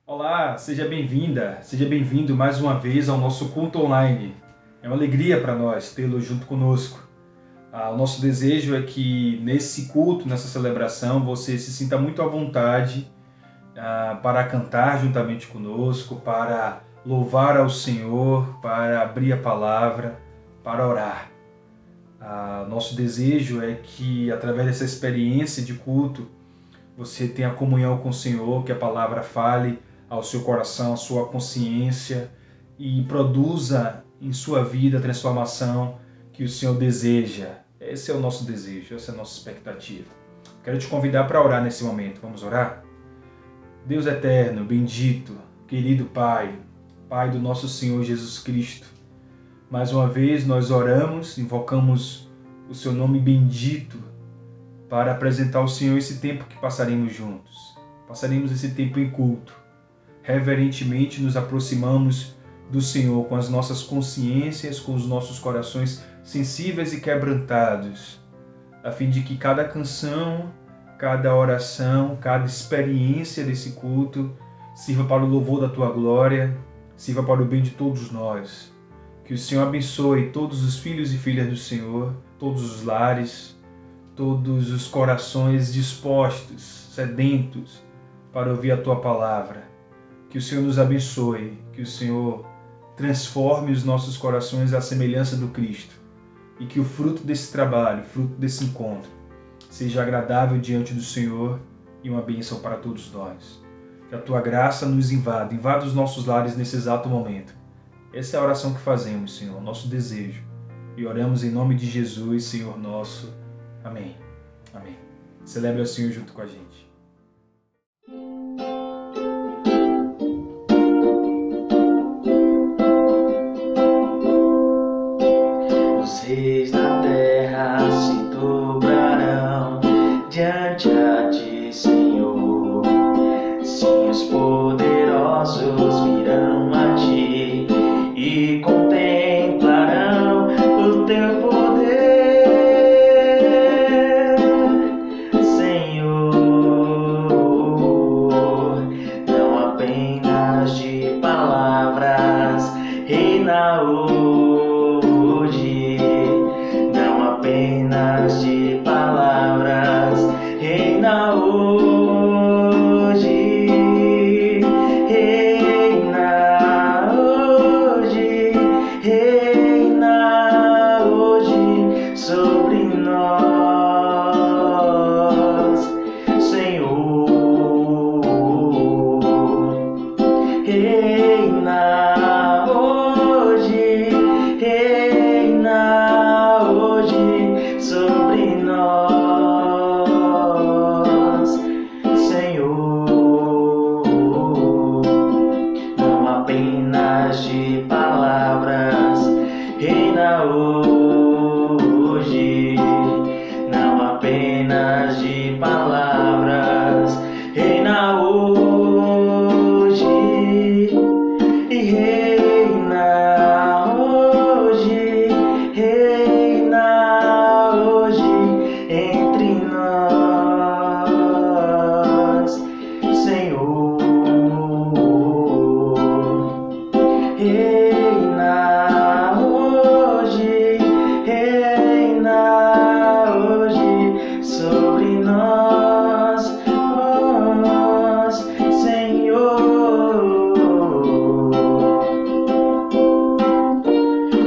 Olá, seja bem-vinda, seja bem-vindo mais uma vez ao nosso culto online. É uma alegria para nós tê-lo junto conosco. O nosso desejo é que nesse culto, nessa celebração, você se sinta muito à vontade para cantar juntamente conosco, para louvar ao Senhor, para abrir a palavra, para orar. Nosso desejo é que através dessa experiência de culto, você tenha comunhão com o Senhor, que a palavra fale ao seu coração, à sua consciência e produza em sua vida a transformação que o Senhor deseja. Esse é o nosso desejo, essa é a nossa expectativa. Quero te convidar para orar nesse momento. Vamos orar? Deus eterno, bendito, querido Pai, Pai do nosso Senhor Jesus Cristo, mais uma vez nós oramos, invocamos o seu nome bendito para apresentar ao Senhor esse tempo que passaremos juntos. Passaremos esse tempo em culto. Reverentemente nos aproximamos do Senhor com as nossas consciências, com os nossos corações sensíveis e quebrantados, a fim de que cada canção, cada oração, cada experiência desse culto sirva para o louvor da Tua glória, sirva para o bem de todos nós. Que o Senhor abençoe todos os filhos e filhas do Senhor, todos os lares, todos os corações dispostos, sedentos para ouvir a Tua palavra. Que o Senhor nos abençoe, que o Senhor transforme os nossos corações à semelhança do Cristo e que o fruto desse trabalho, fruto desse encontro, seja agradável diante do Senhor e uma bênção para todos nós. Que a Tua graça nos invada os nossos lares nesse exato momento. Essa é a oração que fazemos, Senhor, nosso desejo. E oramos em nome de Jesus, Senhor nosso. Amém. Amém. Celebre o Senhor junto com a gente. Os reis da terra se dobrarão diante a Ti, Senhor. Sim, os poderosos virão a Ti e contemplarão o Teu poder, Senhor. Não apenas de palavras, reina hoje. Não apenas de palavras, reina hoje. Reina hoje, reina hoje sobre nós, Senhor. Reina hoje, reina hoje sobre nós, Senhor. Não apenas de palavras, reina hoje. Não apenas de palavras, reina hoje. E reina hoje, reina hoje entre nós, Senhor. Reina hoje, reina hoje sobre nós, Senhor.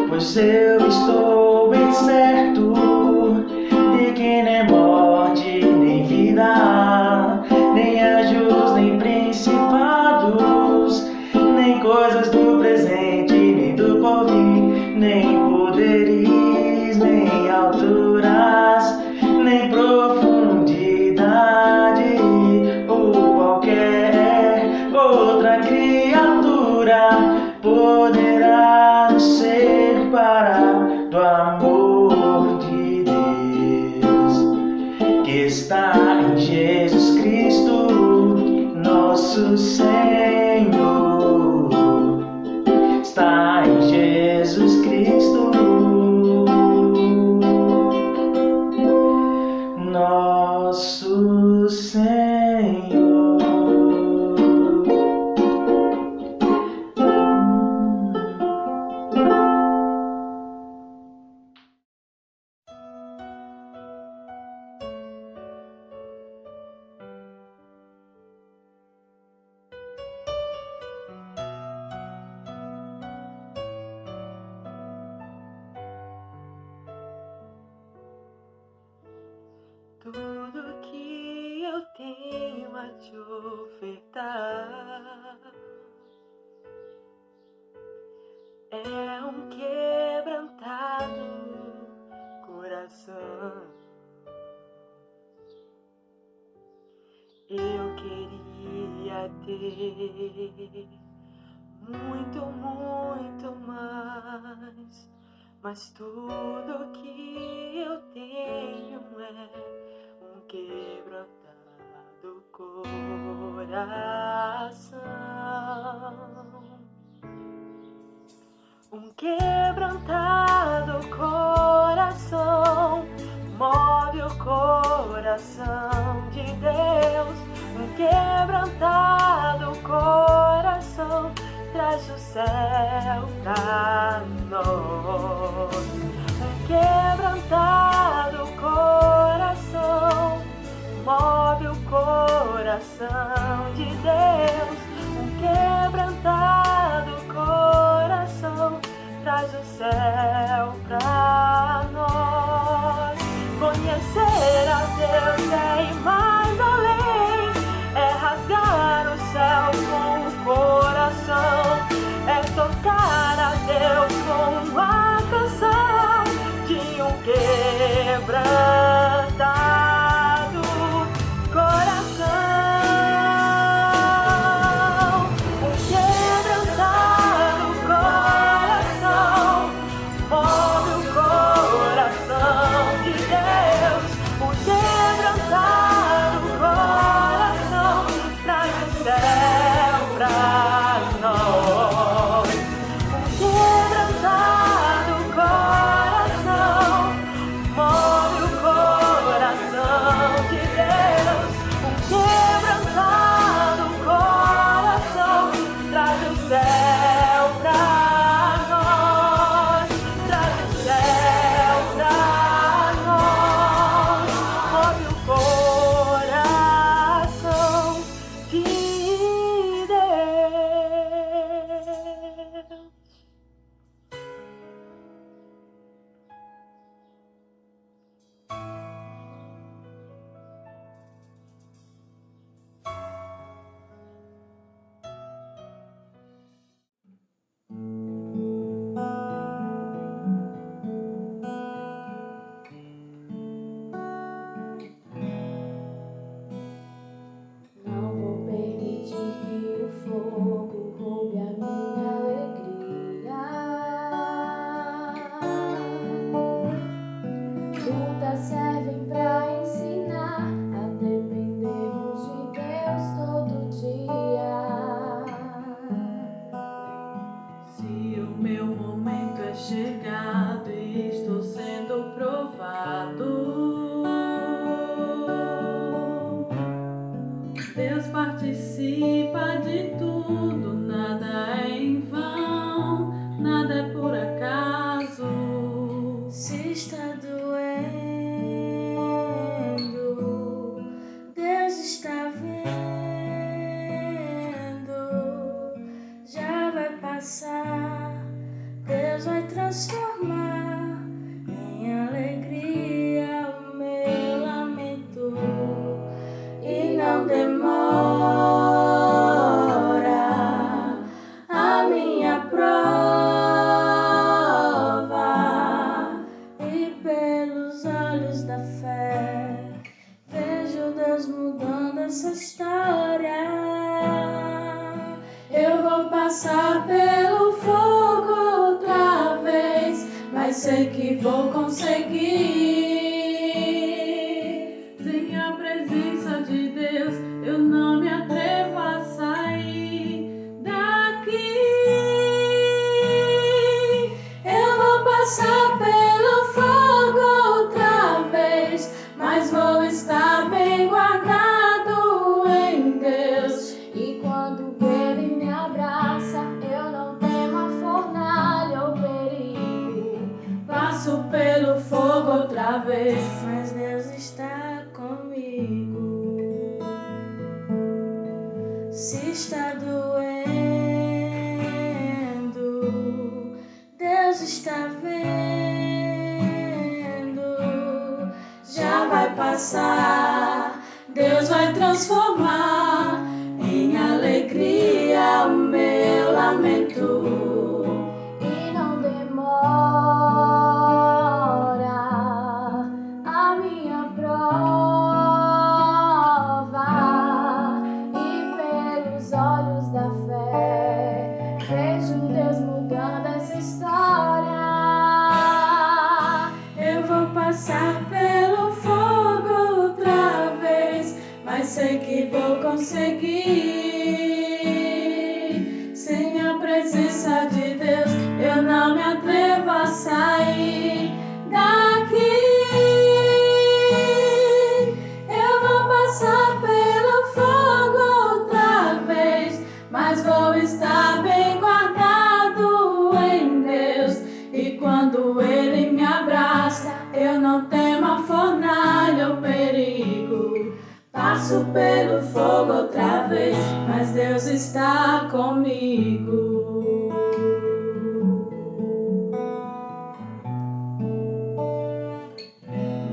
Pois eu estou bem certo de que nem morte, nem vida, nem anjos, nem principados, nem coisas do presente, nem do porvir, nem poderes, nem alturas, nem profundidade, ou qualquer outra criatura poderá nos separar do amor de Deus que está em Jesus Cristo, nosso Senhor. Está em Jesus Cristo, nosso Senhor. tenho a te ofertar é um quebrantado coração. Eu queria ter muito, muito mais, mas tudo que eu tenho é um quebrantado coração. Um quebrantado coração move o coração de Deus. Um quebrantado coração traz o céu pra nós. Um quebrantado coração move o coração de Deus. Um quebrantado coração traz o céu pra nós. Conhecer a Deus é ir mais além, é rasgar o céu com o coração, é tocar a Deus com uma canção de um quebrantado coração. Um quebrantado coração move o coração de Deus. Um quebrantado coração traz o céu pra nós. Um quebrantado coração move o coração de Deus. Um quebrantado coração traz o céu pra nós. Traz o céu pra nós. Move o coração de Deus. Não vou permitir que o fogo roube a minha alegria. Lutas servem pra ensinar a dependermos de Deus todo dia. Se o meu momento é chegado e estou sendo provado, Deus participa de tudo, nada é em vão, nada é por acaso. Se está doendo, Deus está vendo. Já vai passar, Deus vai transformar em alegria o meu lamento. E não demora a minha prova. E pelos olhos da fé vejo Deus mudando essa história. Eu vou passar pelo fogo outra vez, mas sei que vou conseguir. Sem a presença de Deus, eu não me atrevo a sair daqui. Eu vou passar pelo fogo outra vez, mas vou estar bem guardado em Deus. E quando Ele me abraça, eu não temo a fornalha ou perigo. Passo pelo fogo outra vai transformar em alegria o meu lamento. E não demora a minha prova, e pelos olhos da fé vejo Deus mudando essa história. Eu vou passar pelo fogo outra vez, mas sei que vou conseguir. Sem a presença de Deus, eu não me atrevo a sair daqui. Eu vou passar pelo fogo outra vez, mas vou estar bem guardado em Deus. E quando Ele me abraça, eu não temo a fornalha ou perigo. Passo pelo fogo outra vez, mas Deus está comigo.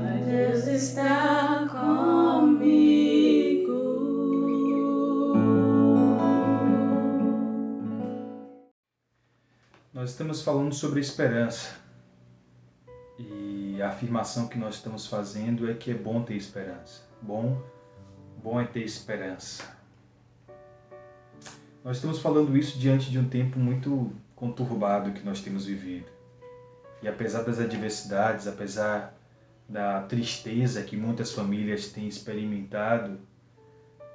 Mas Deus está comigo. Nós estamos falando sobre esperança. E a afirmação que nós estamos fazendo é que é bom ter esperança. Bom é ter esperança. Nós estamos falando isso diante de um tempo muito conturbado que nós temos vivido. E apesar das adversidades, apesar da tristeza que muitas famílias têm experimentado,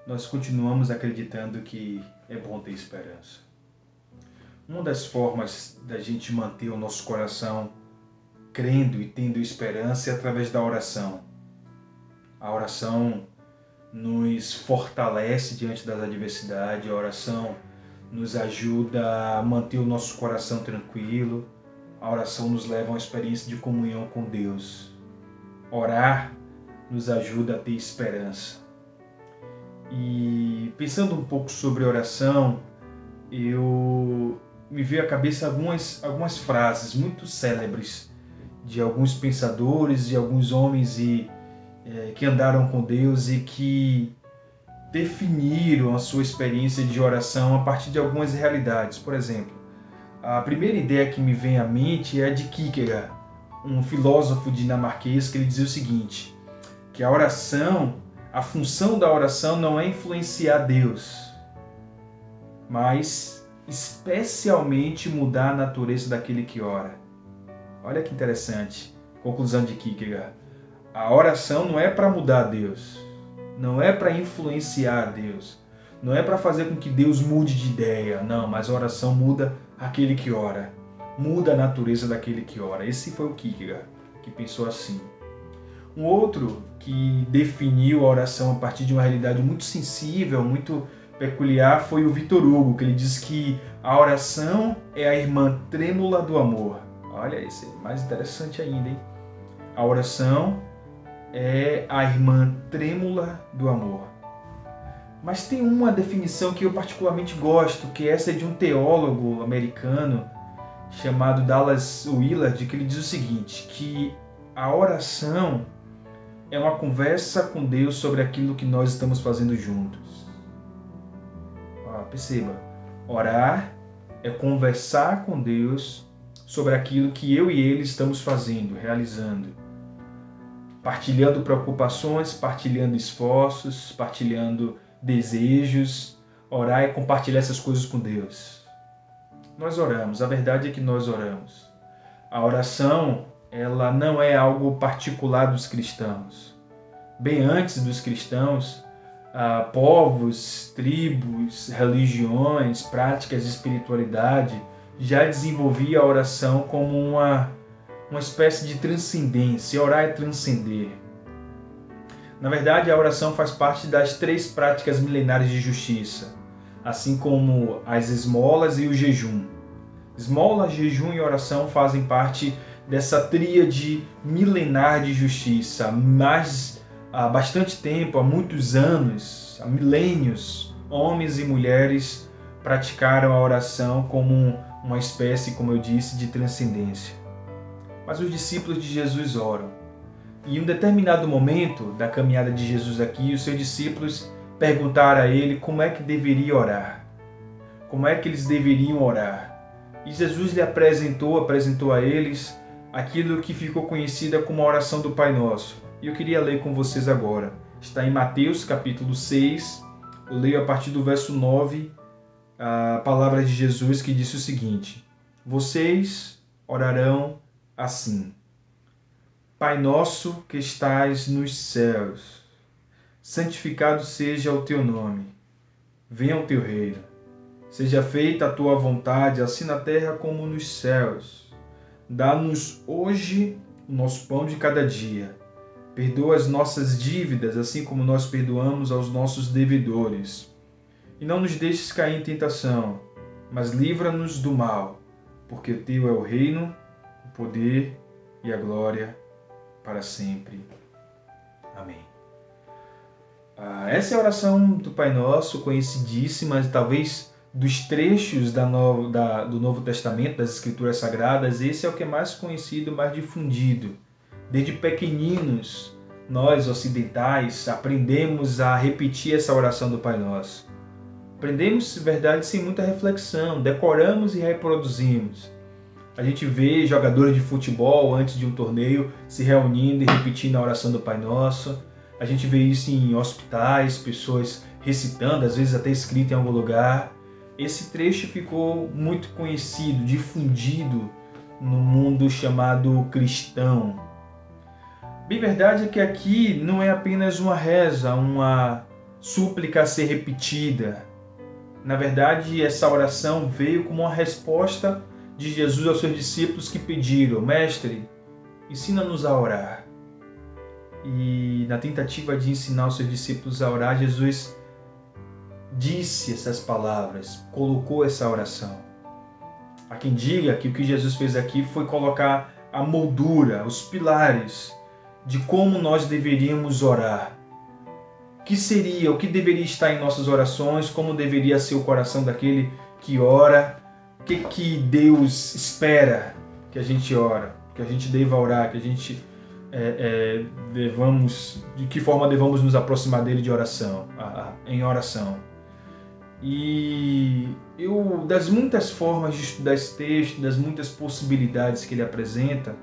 nós continuamos acreditando que é bom ter esperança. Uma das formas da gente manter o nosso coração crendo e tendo esperança é através da oração. A oração nos fortalece diante das adversidades, a oração nos ajuda a manter o nosso coração tranquilo, a oração nos leva a uma experiência de comunhão com Deus. Orar nos ajuda a ter esperança. E pensando um pouco sobre oração, me veio à cabeça algumas frases muito célebres de alguns pensadores, de alguns homens que andaram com Deus e que definiram a sua experiência de oração a partir de algumas realidades. Por exemplo, a primeira ideia que me vem à mente é a de Kierkegaard, um filósofo dinamarquês, que ele dizia o seguinte, que a função da oração não é influenciar Deus, mas especialmente mudar a natureza daquele que ora. Olha que interessante, conclusão de Kierkegaard. A oração não é para mudar Deus, não é para influenciar Deus, não é para fazer com que Deus mude de ideia, não, mas a oração muda aquele que ora, muda a natureza daquele que ora. Esse foi o Kierkegaard, que pensou assim. Um outro que definiu a oração a partir de uma realidade muito sensível, muito peculiar, foi o Victor Hugo, que ele diz que a oração é a irmã trêmula do amor. Olha, esse é mais interessante ainda, hein? A oração é a irmã trêmula do amor. Mas tem uma definição que eu particularmente gosto, que essa é de um teólogo americano chamado Dallas Willard, que ele diz o seguinte, que a oração é uma conversa com Deus sobre aquilo que nós estamos fazendo juntos. Perceba, orar é conversar com Deus sobre aquilo que eu e Ele estamos fazendo, realizando. Partilhando preocupações, partilhando esforços, partilhando desejos. Orar é compartilhar essas coisas com Deus. Nós oramos, a verdade é que nós oramos. A oração, ela não é algo particular dos cristãos. Bem antes dos cristãos, povos, tribos, religiões, práticas de espiritualidade já desenvolvia a oração como uma espécie de transcendência. Orar é transcender. Na verdade, a oração faz parte das 3 práticas milenares de justiça, assim como as esmolas e o jejum. Esmola, jejum e oração fazem parte dessa tríade milenar de justiça. Mas há bastante tempo, há muitos anos, há milênios, homens e mulheres praticaram a oração como uma espécie, como eu disse, de transcendência. Mas os discípulos de Jesus oram. E em um determinado momento da caminhada de Jesus aqui, os seus discípulos perguntaram a ele como é que deveria orar. Como é que eles deveriam orar. E Jesus lhe apresentou a eles aquilo que ficou conhecida como a oração do Pai Nosso. E eu queria ler com vocês agora. Está em Mateus capítulo 6, eu leio a partir do verso 9, a palavra de Jesus que disse o seguinte: vocês orarão assim: Pai nosso que estais nos céus, santificado seja o teu nome, venha o teu reino, seja feita a tua vontade, assim na terra como nos céus. Dá-nos hoje o nosso pão de cada dia. Perdoa as nossas dívidas, assim como nós perdoamos aos nossos devedores. E não nos deixes cair em tentação, mas livra-nos do mal, porque teu é o reino, o poder e a glória para sempre. Amém. Essa é a oração do Pai Nosso, conhecidíssima, talvez dos trechos do Novo Testamento, das Escrituras Sagradas. Esse é o que é mais conhecido, mais difundido. Desde pequeninos, nós ocidentais aprendemos a repetir essa oração do Pai Nosso. Aprendemos, de verdade, sem muita reflexão, decoramos e reproduzimos. A gente vê jogadores de futebol antes de um torneio se reunindo e repetindo a oração do Pai Nosso. A gente vê isso em hospitais, pessoas recitando, às vezes até escrito em algum lugar. Esse trecho ficou muito conhecido, difundido no mundo chamado cristão. Bem, verdade é que aqui não é apenas uma reza, uma súplica a ser repetida. Na verdade, essa oração veio como uma resposta de Jesus aos seus discípulos que pediram: Mestre, ensina-nos a orar. E na tentativa de ensinar os seus discípulos a orar, Jesus disse essas palavras, colocou essa oração. Há quem diga que o que Jesus fez aqui foi colocar a moldura, os pilares de como nós deveríamos orar. O que deveria estar em nossas orações, como deveria ser o coração daquele que ora, o que Deus espera que a gente ora, que a gente deva orar, que a gente de que forma devamos nos aproximar dele em oração. E das muitas formas de estudar esse texto, das muitas possibilidades que ele apresenta,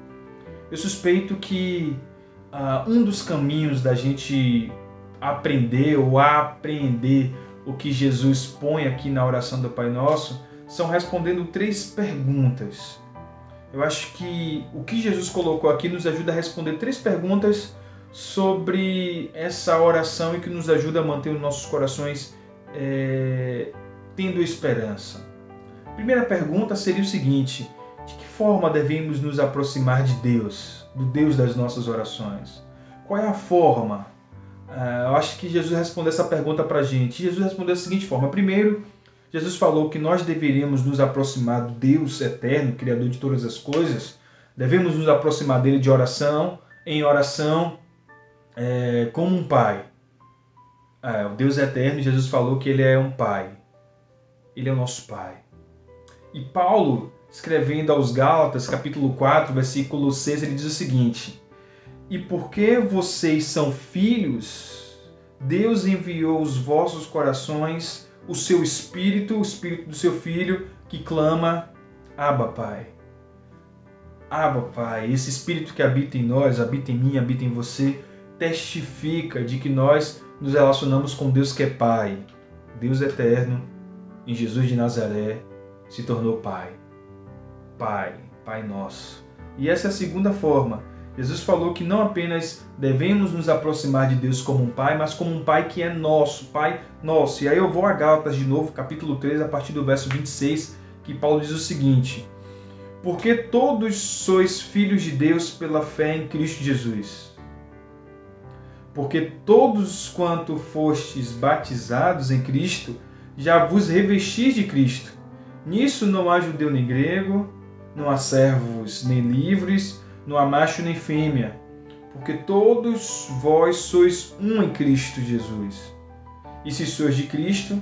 eu suspeito que um dos caminhos da gente aprender ou apreender o que Jesus põe aqui na oração do Pai Nosso são respondendo 3 perguntas. Eu acho que o que Jesus colocou aqui nos ajuda a responder 3 perguntas sobre essa oração e que nos ajuda a manter os nossos corações tendo esperança. A primeira pergunta seria o seguinte: de que forma devemos nos aproximar de Deus, do Deus das nossas orações? Qual é a forma? Eu acho que Jesus respondeu essa pergunta para a gente. Jesus respondeu da seguinte forma: primeiro, Jesus falou que nós deveríamos nos aproximar do Deus eterno, Criador de todas as coisas. Devemos nos aproximar dele em oração, como um pai. O Deus eterno, Jesus falou que ele é um pai. Ele é o nosso pai. E Paulo, escrevendo aos Gálatas, capítulo 4, versículo 6, ele diz o seguinte: e porque vocês são filhos, Deus enviou aos vossos corações o seu Espírito, o Espírito do seu Filho, que clama: Abba, Pai. Abba, Pai. Esse Espírito que habita em nós, habita em mim, habita em você, testifica de que nós nos relacionamos com Deus que é Pai. Deus eterno, em Jesus de Nazaré, se tornou Pai. Pai, Pai nosso. E essa é a segunda forma. Jesus falou que não apenas devemos nos aproximar de Deus como um Pai, mas como um Pai que é nosso, Pai nosso. E aí eu vou a Gálatas de novo, capítulo 3, a partir do verso 26, que Paulo diz o seguinte: porque todos sois filhos de Deus pela fé em Cristo Jesus. Porque todos quanto fostes batizados em Cristo, já vos revestis de Cristo. Nisso não há judeu nem grego, não há servos nem livres, não há macho nem fêmea, porque todos vós sois um em Cristo Jesus. E se sois de Cristo,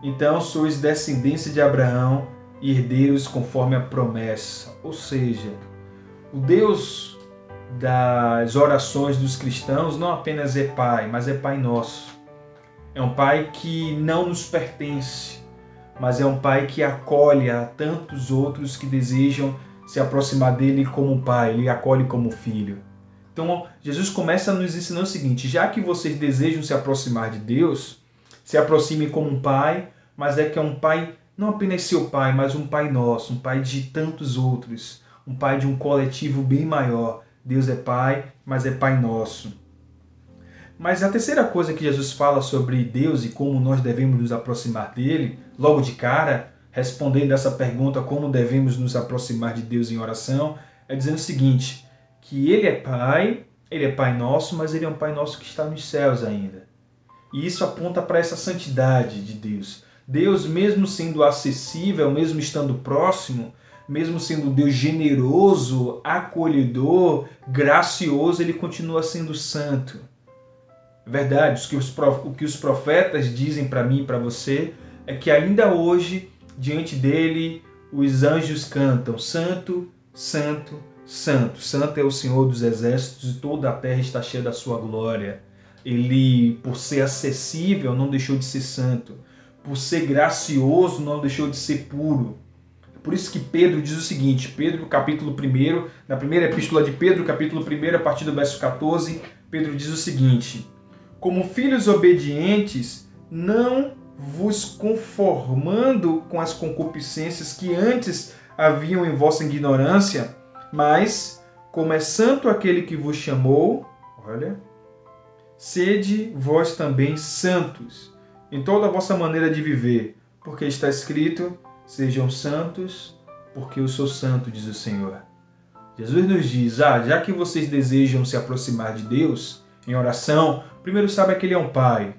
então sois descendência de Abraão e herdeiros conforme a promessa. Ou seja, o Deus das orações dos cristãos não apenas é Pai, mas é Pai Nosso. É um Pai que não nos pertence, mas é um Pai que acolhe a tantos outros que desejam se aproximar dele como Pai, ele acolhe como Filho. Então, Jesus começa nos ensinando o seguinte: já que vocês desejam se aproximar de Deus, se aproximem como um Pai, mas é que é um Pai, não apenas seu Pai, mas um Pai nosso, um Pai de tantos outros, um Pai de um coletivo bem maior. Deus é Pai, mas é Pai nosso. Mas a terceira coisa que Jesus fala sobre Deus e como nós devemos nos aproximar dele, logo de cara, respondendo essa pergunta, como devemos nos aproximar de Deus em oração, é dizendo o seguinte, que ele é Pai nosso, mas ele é um Pai nosso que está nos céus ainda. E isso aponta para essa santidade de Deus. Deus, mesmo sendo acessível, mesmo estando próximo, mesmo sendo Deus generoso, acolhedor, gracioso, ele continua sendo santo. É verdade, o que os profetas dizem para mim e para você é que ainda hoje, diante dele, os anjos cantam: Santo, Santo, Santo. Santo é o Senhor dos exércitos e toda a terra está cheia da sua glória. Ele, por ser acessível, não deixou de ser santo. Por ser gracioso, não deixou de ser puro. Por isso que Pedro diz o seguinte, Pedro, capítulo 1, na primeira epístola de Pedro, capítulo 1, a partir do verso 14, Pedro diz o seguinte: como filhos obedientes, não vos conformando com as concupiscências que antes haviam em vossa ignorância, mas, como é santo aquele que vos chamou, sede vós também santos em toda a vossa maneira de viver, porque está escrito: sejam santos, porque eu sou santo, diz o Senhor. Jesus nos diz, já que vocês desejam se aproximar de Deus em oração, primeiro saiba que ele é um Pai.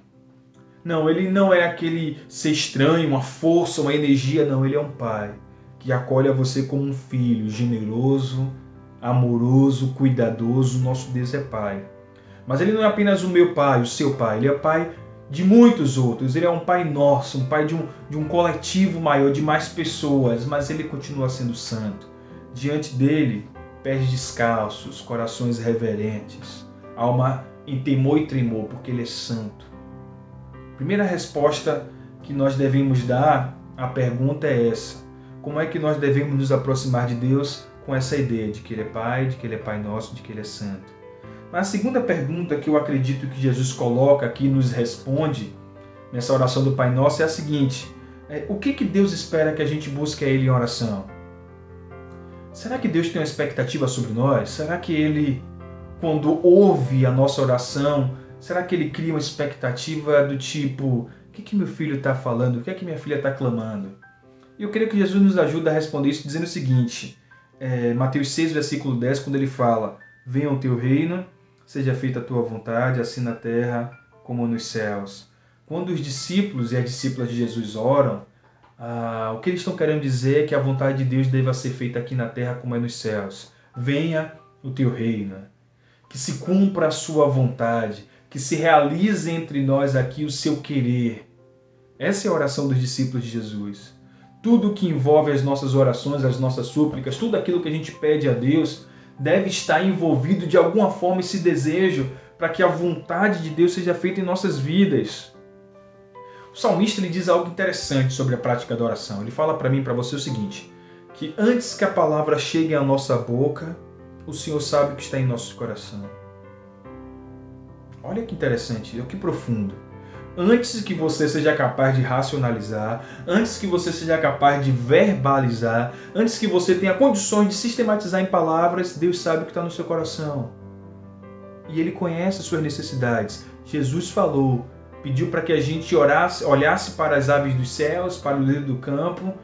Não, ele não é aquele ser estranho, uma força, uma energia, não, ele é um Pai que acolhe a você como um filho, generoso, amoroso, cuidadoso. Nosso Deus é Pai. Mas ele não é apenas o meu Pai, o seu Pai, ele é Pai de muitos outros, ele é um Pai nosso, um Pai de um coletivo maior, de mais pessoas, mas ele continua sendo santo. Diante dele, pés descalços, corações reverentes, alma em temor e tremor, porque ele é santo. Primeira resposta que nós devemos dar à pergunta é essa: como é que nós devemos nos aproximar de Deus com essa ideia de que ele é Pai, de que ele é Pai nosso, de que ele é santo? Mas a segunda pergunta que eu acredito que Jesus coloca aqui, nos responde nessa oração do Pai Nosso é a seguinte: o que Deus espera que a gente busque a Ele em oração? Será que Deus tem uma expectativa sobre nós? Será que Ele, quando ouve a nossa oração, será que Ele cria uma expectativa do tipo: o que meu filho está falando? O que é que minha filha está clamando? E eu creio que Jesus nos ajuda a responder isso dizendo o seguinte, Mateus 6, versículo 10, quando Ele fala: venha o teu reino, seja feita a tua vontade, assim na terra como nos céus. Quando os discípulos e as discípulas de Jesus oram, o que eles estão querendo dizer é que a vontade de Deus deva ser feita aqui na terra como é nos céus. Venha o teu reino, que se cumpra a sua vontade, que se realize entre nós aqui o seu querer. Essa é a oração dos discípulos de Jesus. Tudo que envolve as nossas orações, as nossas súplicas, tudo aquilo que a gente pede a Deus, deve estar envolvido de alguma forma esse desejo para que a vontade de Deus seja feita em nossas vidas. O salmista ele diz algo interessante sobre a prática da oração. Ele fala para mim e para você o seguinte, que antes que a palavra chegue à nossa boca, o Senhor sabe o que está em nosso coração. Olha que interessante, que profundo. Antes que você seja capaz de racionalizar, antes que você seja capaz de verbalizar, antes que você tenha condições de sistematizar em palavras, Deus sabe o que está no seu coração. E Ele conhece as suas necessidades. Jesus falou, pediu para que a gente olhasse para as aves dos céus, para o lírio do campo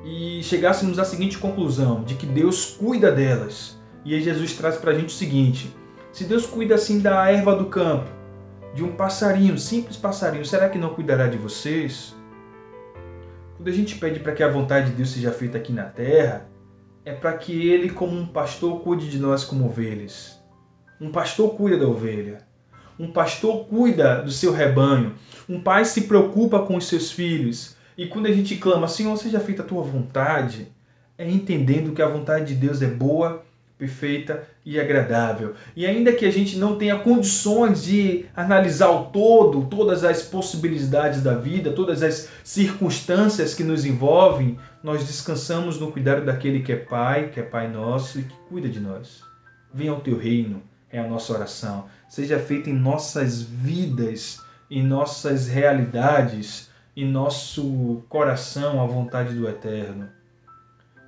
e chegássemos à seguinte conclusão, de que Deus cuida delas. E aí Jesus traz para a gente o seguinte, se Deus cuida assim da erva do campo, de um passarinho, simples passarinho, será que não cuidará de vocês? Quando a gente pede para que a vontade de Deus seja feita aqui na terra, é para que Ele, como um pastor, cuide de nós como ovelhas. Um pastor cuida da ovelha. Um pastor cuida do seu rebanho. Um pai se preocupa com os seus filhos. E quando a gente clama, Senhor, seja feita a tua vontade, é entendendo que a vontade de Deus é boa, perfeita e agradável. E ainda que a gente não tenha condições de analisar o todo, todas as possibilidades da vida, todas as circunstâncias que nos envolvem, nós descansamos no cuidado daquele que é Pai nosso e que cuida de nós. Venha ao teu reino, é a nossa oração. Seja feita em nossas vidas, em nossas realidades, em nosso coração a vontade do Eterno.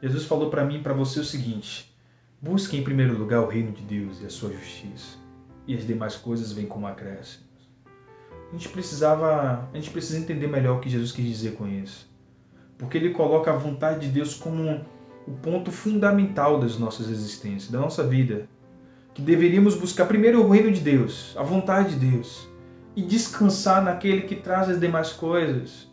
Jesus falou para mim e para você o seguinte: busque em primeiro lugar o reino de Deus e a sua justiça, e as demais coisas vêm como acréscimos. A gente precisa entender melhor o que Jesus quis dizer com isso, porque ele coloca a vontade de Deus como o ponto fundamental das nossas existências, da nossa vida, que deveríamos buscar primeiro o reino de Deus, a vontade de Deus, e descansar naquele que traz as demais coisas.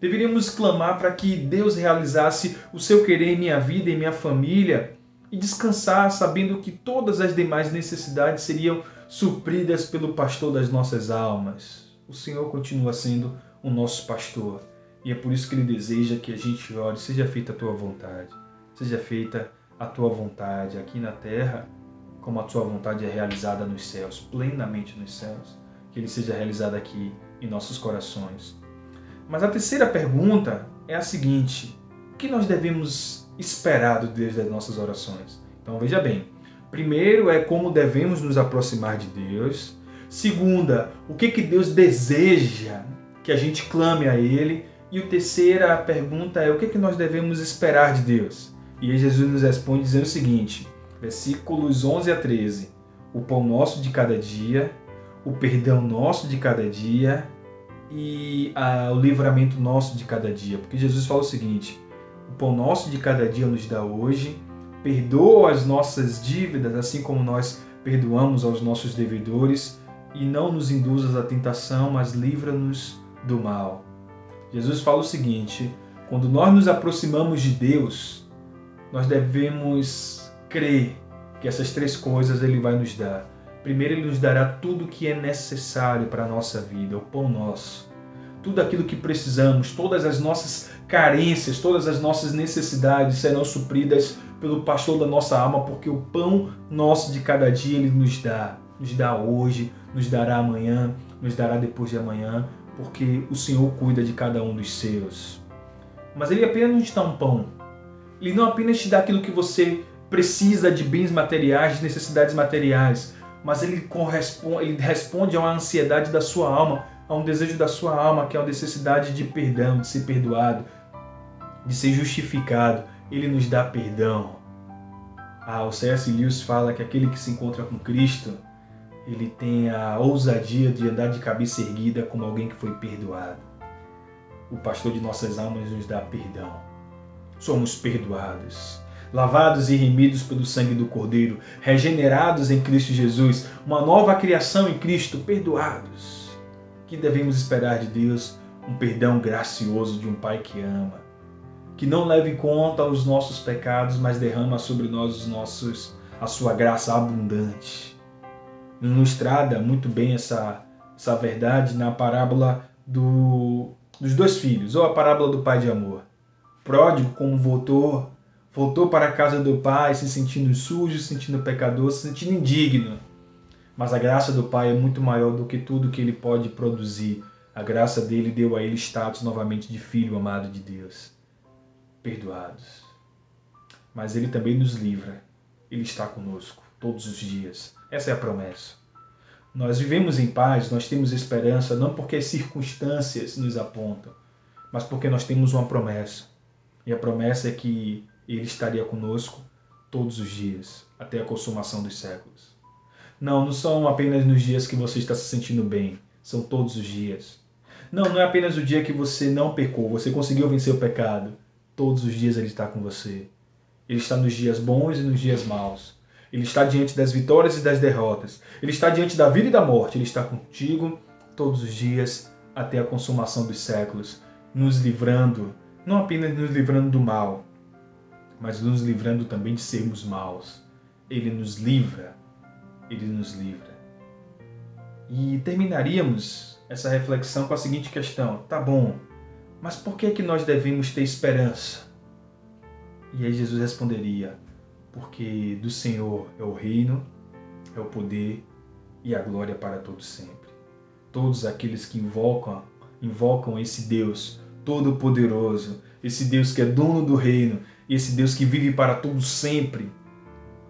Deveríamos clamar para que Deus realizasse o seu querer em minha vida, em minha família, e descansar sabendo que todas as demais necessidades seriam supridas pelo pastor das nossas almas. O Senhor continua sendo o nosso pastor, e é por isso que Ele deseja que a gente ore: seja feita a tua vontade, seja feita a tua vontade aqui na terra, como a tua vontade é realizada nos céus, plenamente nos céus, que Ele seja realizado aqui em nossos corações. Mas a terceira pergunta é a seguinte: o que nós devemos esperar do Deus das nossas orações? Então veja bem, primeiro é como devemos nos aproximar de Deus. Segunda, o que Deus deseja que a gente clame a Ele. E a terceira pergunta é o que nós devemos esperar de Deus. E aí Jesus nos responde dizendo o seguinte, versículos 11 a 13: o pão nosso de cada dia, o perdão nosso de cada dia e o livramento nosso de cada dia. Porque Jesus fala o seguinte: o pão nosso de cada dia nos dá hoje, perdoa as nossas dívidas, assim como nós perdoamos aos nossos devedores, e não nos induzas à tentação, mas livra-nos do mal. Jesus fala o seguinte: quando nós nos aproximamos de Deus, nós devemos crer que essas três coisas Ele vai nos dar. Primeiro, Ele nos dará tudo o que é necessário para a nossa vida, o pão nosso. Tudo aquilo que precisamos, todas as nossas carências, todas as nossas necessidades serão supridas pelo pastor da nossa alma, porque o pão nosso de cada dia Ele nos dá. Nos dá hoje, nos dará amanhã, nos dará depois de amanhã, porque o Senhor cuida de cada um dos seus. Mas Ele apenas não te dá um pão. Ele não apenas te dá aquilo que você precisa de bens materiais, de necessidades materiais, mas Ele responde a uma ansiedade da sua alma, a um desejo da sua alma, que é a necessidade de perdão, de ser perdoado, de ser justificado. Ele nos dá perdão. O C.S. Lewis fala que aquele que se encontra com Cristo, ele tem a ousadia de andar de cabeça erguida como alguém que foi perdoado. O pastor de nossas almas nos dá perdão. Somos perdoados, lavados e remidos pelo sangue do Cordeiro, regenerados em Cristo Jesus, uma nova criação em Cristo, perdoados. Que devemos esperar de Deus? Um perdão gracioso de um Pai que ama, que não leva em conta os nossos pecados, mas derrama sobre nós a sua graça abundante. Nos trata muito bem essa verdade na parábola dos dois filhos, ou a parábola do pai de amor. Pródigo, como voltou para a casa do pai se sentindo sujo, se sentindo pecador, se sentindo indigno. Mas a graça do pai é muito maior do que tudo que ele pode produzir. A graça dele deu a ele status novamente de filho amado de Deus. Perdoados. Mas ele também nos livra. Ele está conosco todos os dias. Essa é a promessa. Nós vivemos em paz, nós temos esperança, não porque as circunstâncias nos apontam, mas porque nós temos uma promessa. E a promessa é que Ele estaria conosco todos os dias, até a consumação dos séculos. Não são apenas nos dias que você está se sentindo bem, são todos os dias. Não é apenas o dia que você não pecou, você conseguiu vencer o pecado. Todos os dias Ele está com você. Ele está nos dias bons e nos dias maus. Ele está diante das vitórias e das derrotas. Ele está diante da vida e da morte. Ele está contigo todos os dias até a consumação dos séculos, nos livrando, não apenas nos livrando do mal, mas nos livrando também de sermos maus. Ele nos livra. Ele nos livra. E terminaríamos essa reflexão com a seguinte questão: tá bom, mas por que nós devemos ter esperança? E aí Jesus responderia: porque do Senhor é o reino, é o poder e a glória para todos sempre. Todos aqueles que invocam esse Deus todo-poderoso, esse Deus que é dono do reino, esse Deus que vive para todos sempre,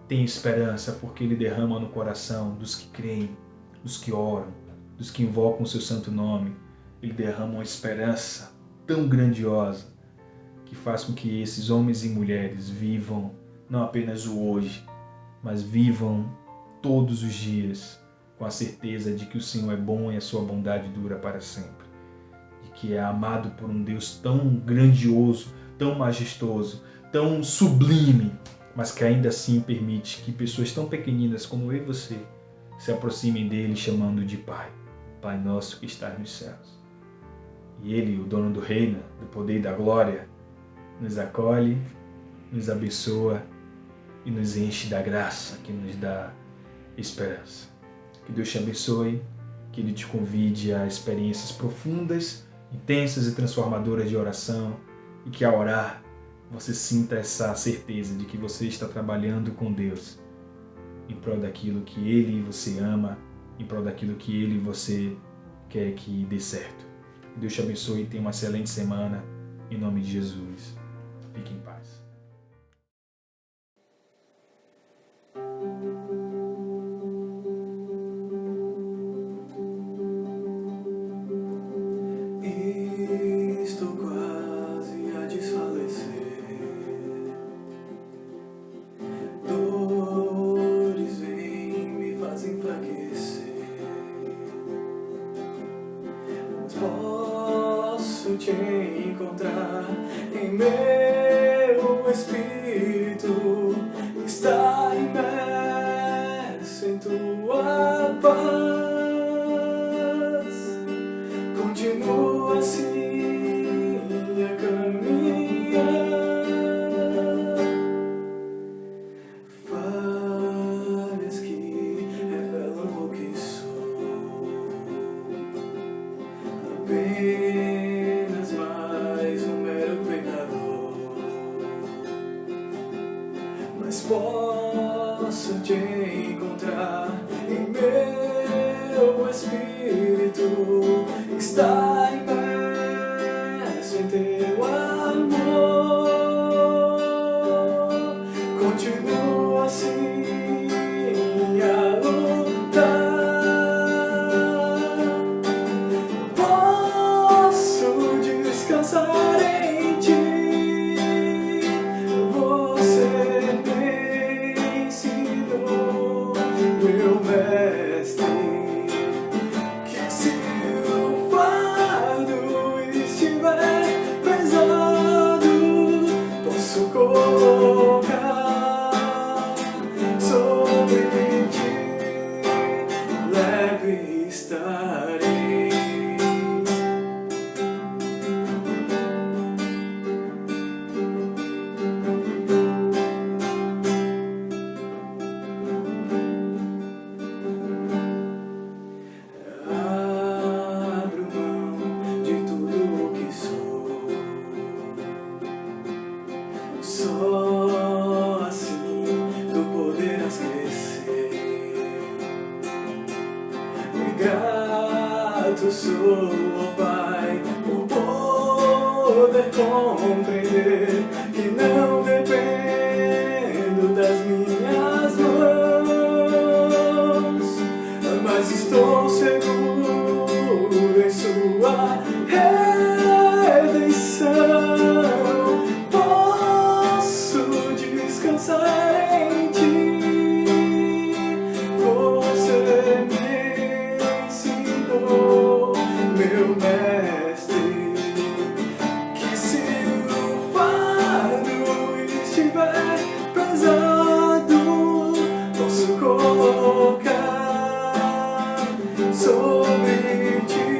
tem esperança, porque Ele derrama no coração dos que creem, dos que oram, dos que invocam o seu santo nome. Ele derrama uma esperança tão grandiosa que faz com que esses homens e mulheres vivam não apenas o hoje, mas vivam todos os dias com a certeza de que o Senhor é bom e a sua bondade dura para sempre. E que é amado por um Deus tão grandioso, tão majestoso, tão sublime, mas que ainda assim permite que pessoas tão pequeninas como eu e você se aproximem dele chamando de Pai, Pai nosso que estás nos céus. E Ele, o dono do reino, do poder e da glória, nos acolhe, nos abençoa e nos enche da graça que nos dá esperança. Que Deus te abençoe, que Ele te convide a experiências profundas, intensas e transformadoras de oração, e que ao orar você sinta essa certeza de que você está trabalhando com Deus em prol daquilo que Ele e você ama, em prol daquilo que Ele e você quer que dê certo. Deus te abençoe e tenha uma excelente semana, em nome de Jesus. Fique em paz. Estou quase a desfalecer. Dores vêm me fazem enfraquecer. Mas posso te encontrar em meu espírito. Está imerso em tua paz. Continua assim a caminhar. Falhas que revelam o que sou. Apenas mais um mero pecador. Mas posso te encontrar em meu espírito. Está imerso em teu amor. Continua assim a lutar. Posso descansar em ti. Você me ensinou, meu mestre, que se o fardo estiver pesado, posso colocar sobre ti, leve estarei. Abro mão de tudo o que sou. Só assim tu poderás crescer. E grato sou, ó Pai, por poder compreender que não dependo das minhas mãos, mas estou seguro em sua redenção. Posso descansar em ti. Você me ensinou, meu mestre, que se o fardo estiver pesado, posso colocar sobre ti,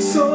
Sou